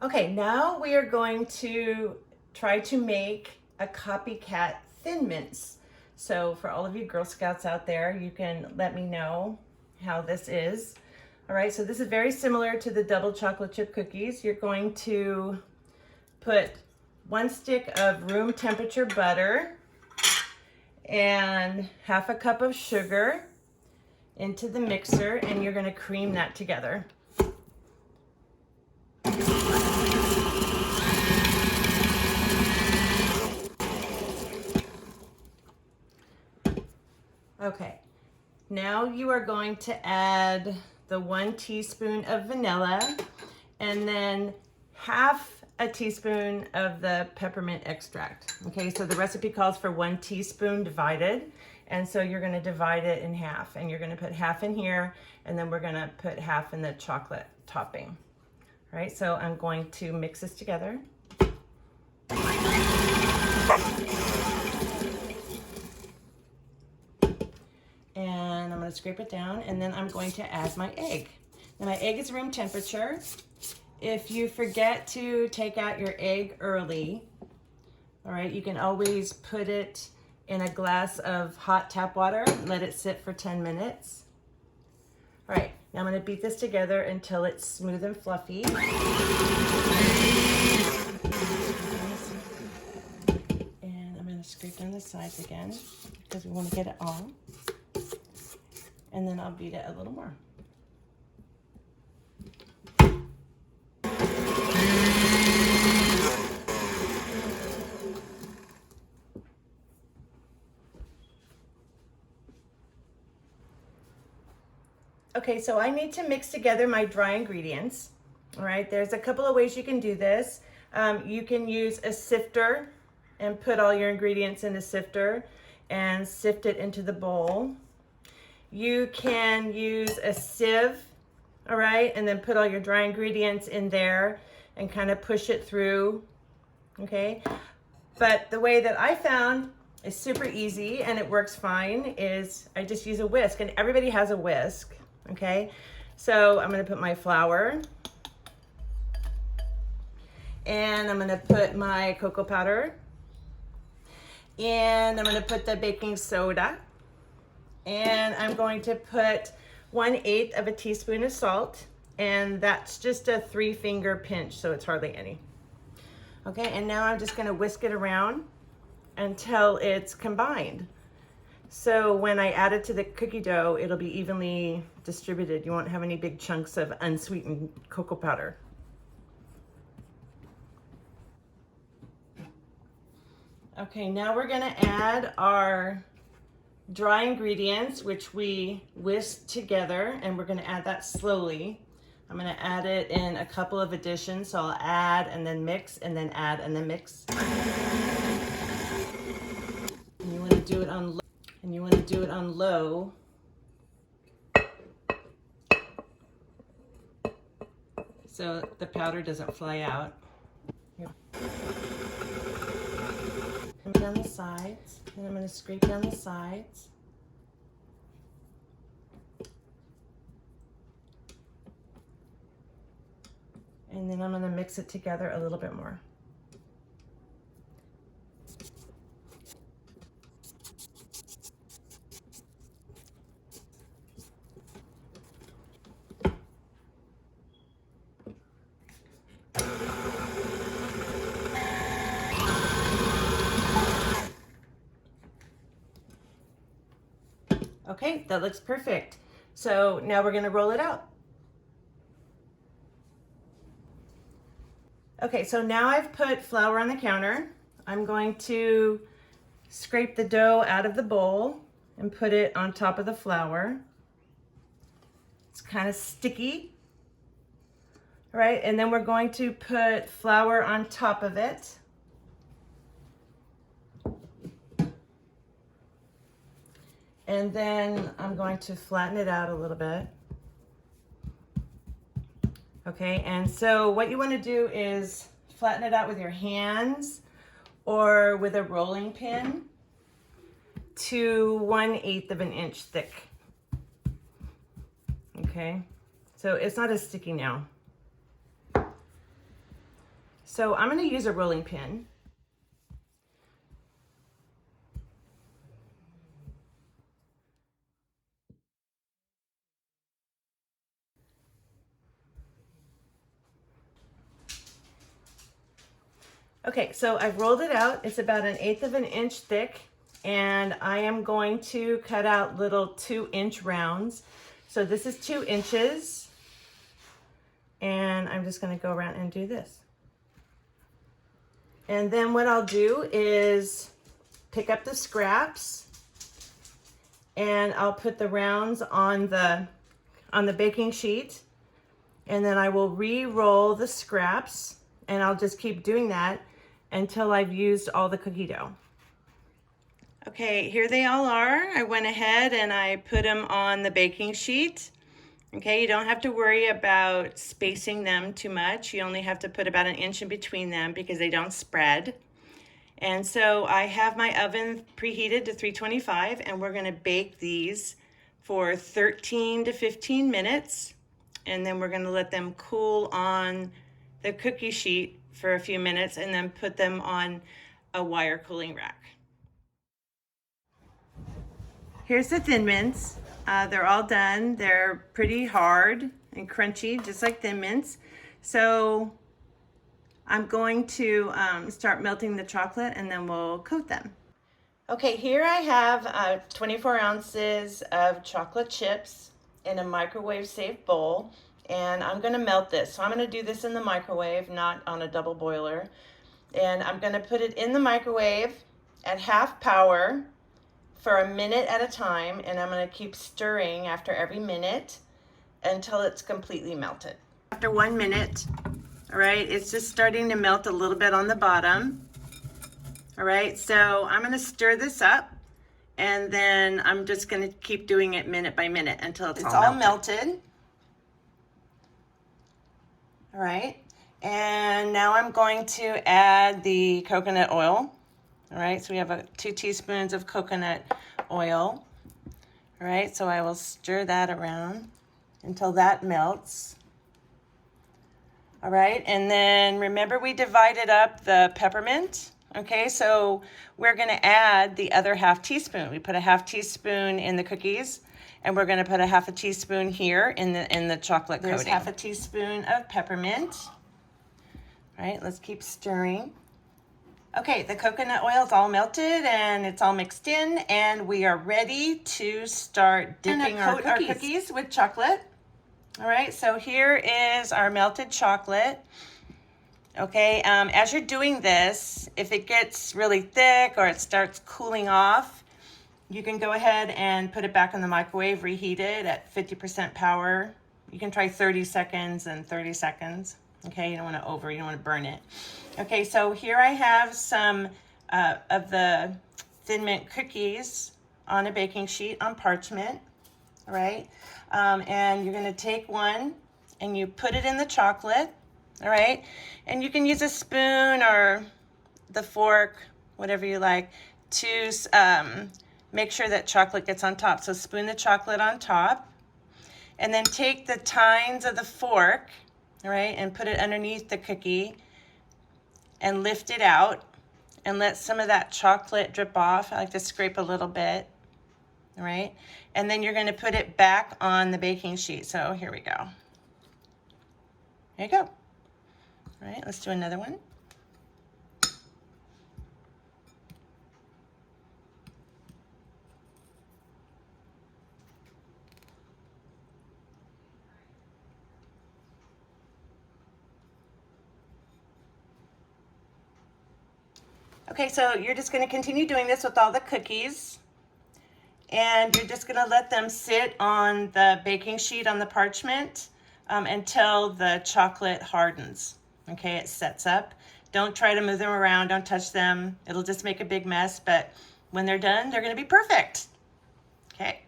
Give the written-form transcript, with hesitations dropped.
Okay, now we are going to try to make a copycat Thin Mints. So for all of you Girl Scouts out there, you can let me know how this is. All right, so this is very similar to the double chocolate chip cookies. You're going to put 1 stick of room temperature butter and half a cup of sugar into the mixer, and you're going to cream that together. Okay, now you are going to add the 1 teaspoon of vanilla and then half a teaspoon of the peppermint extract. Okay, so the recipe calls for 1 teaspoon divided, and so you're going to divide it in half, and you're going to put half in here, and then we're going to put half in the chocolate topping. All right, so I'm going to mix this together. And I'm going to scrape it down, and then I'm going to add my egg. Now my egg is room temperature. If you forget to take out your egg early, all right, you can always put it in a glass of hot tap water, let it sit for 10 minutes. All right, now I'm going to beat this together until it's smooth and fluffy. And I'm going to scrape down the sides again because we want to get it all. And then I'll beat it a little more. Okay, so I need to mix together my dry ingredients. All right, there's a couple of ways you can do this. You can use a sifter and put all your ingredients in the sifter and sift it into the bowl. You can use a sieve, all right, and then put all your dry ingredients in there and kind of push it through, okay? But the way that I found is super easy and it works fine is I just use a whisk, and everybody has a whisk, okay? So I'm gonna put my flour, and I'm gonna put my cocoa powder, and I'm gonna put the baking soda, and I'm going to put 1/8 of a teaspoon of salt, and that's just a 3-finger pinch, so it's hardly any. Okay, and now I'm just gonna whisk it around until it's combined. So when I add it to the cookie dough, it'll be evenly distributed. You won't have any big chunks of unsweetened cocoa powder. Okay, now we're gonna add our dry ingredients, which we whisked together, and we're going to add that slowly. I'm going to add it in a couple of additions, so I'll add and then mix and then add and then mix. And you want to do it on low. So the powder doesn't fly out. Here. Come down the sides, and I'm going to scrape down the sides. And then I'm going to mix it together a little bit more. Okay, that looks perfect. So now we're going to roll it out. Okay, so now I've put flour on the counter. I'm going to scrape the dough out of the bowl and put it on top of the flour. It's kind of sticky. All right, and then we're going to put flour on top of it. And then I'm going to flatten it out a little bit. Okay, and so what you want to do is flatten it out with your hands or with a rolling pin to 1/8 of an inch thick. Okay, so it's not as sticky now. So I'm going to use a rolling pin. Okay, so I've rolled it out. It's about 1/8 of an inch thick, and I am going to cut out little 2-inch rounds. So this is 2 inches, and I'm just going to go around and do this. And then what I'll do is pick up the scraps, and I'll put the rounds on the baking sheet, and then I will re-roll the scraps, and I'll just keep doing that until I've used all the cookie dough. Okay, here they all are. I went ahead and I put them on the baking sheet. Okay, you don't have to worry about spacing them too much. You only have to put about 1 inch in between them because they don't spread. And so I have my oven preheated to 325, and we're going to bake these for 13 to 15 minutes. And then we're going to let them cool on the cookie sheet for a few minutes and then put them on a wire cooling rack. Here's the Thin Mints. They're all done. They're pretty hard and crunchy, just like Thin Mints. So I'm going to start melting the chocolate, and then we'll coat them. Okay, here I have 24 ounces of chocolate chips in a microwave safe bowl, and I'm going to melt this. So I'm going to do this in the microwave, not on a double boiler. And I'm going to put it in the microwave at half power for a minute at a time, and I'm going to keep stirring after every minute until it's completely melted. After 1 minute, all right, it's just starting to melt a little bit on the bottom. All right, so I'm going to stir this up, and then I'm just going to keep doing it minute by minute until it's all melted. All right, and now I'm going to add the coconut oil. All right, so we have 2 teaspoons of coconut oil. All right, so I will stir that around until that melts. All right, and then remember we divided up the peppermint. Okay, so we're going to add the other half teaspoon. We put a half teaspoon in the cookies, and we're going to put a half a teaspoon here in the chocolate coating. There's half a teaspoon of peppermint. All right, let's keep stirring. Okay, the coconut oil is all melted and it's all mixed in, and we are ready to start dipping our cookies with chocolate. All right, so here is our melted chocolate. Okay, as you're doing this, if it gets really thick or it starts cooling off, you can go ahead and put it back in the microwave, reheat it at 50% power. You can try 30 seconds and 30 seconds. Okay, you don't want to burn it. Okay, so here I have some of the Thin Mint cookies on a baking sheet on parchment. All right, and you're going to take one and you put it in the chocolate. All right, and you can use a spoon or the fork, whatever you like, to make sure that chocolate gets on top. So spoon the chocolate on top, and then take the tines of the fork, all right, and put it underneath the cookie and lift it out and let some of that chocolate drip off. I like to scrape a little bit, all right, and then you're going to put it back on the baking sheet. So here we go. There you go. All right, let's do another one. Okay, so you're just going to continue doing this with all the cookies, and you're just going to let them sit on the baking sheet on the parchment until the chocolate hardens. Okay, it sets up. Don't try to move them around. Don't touch them. It'll just make a big mess, but when they're done, they're going to be perfect. Okay.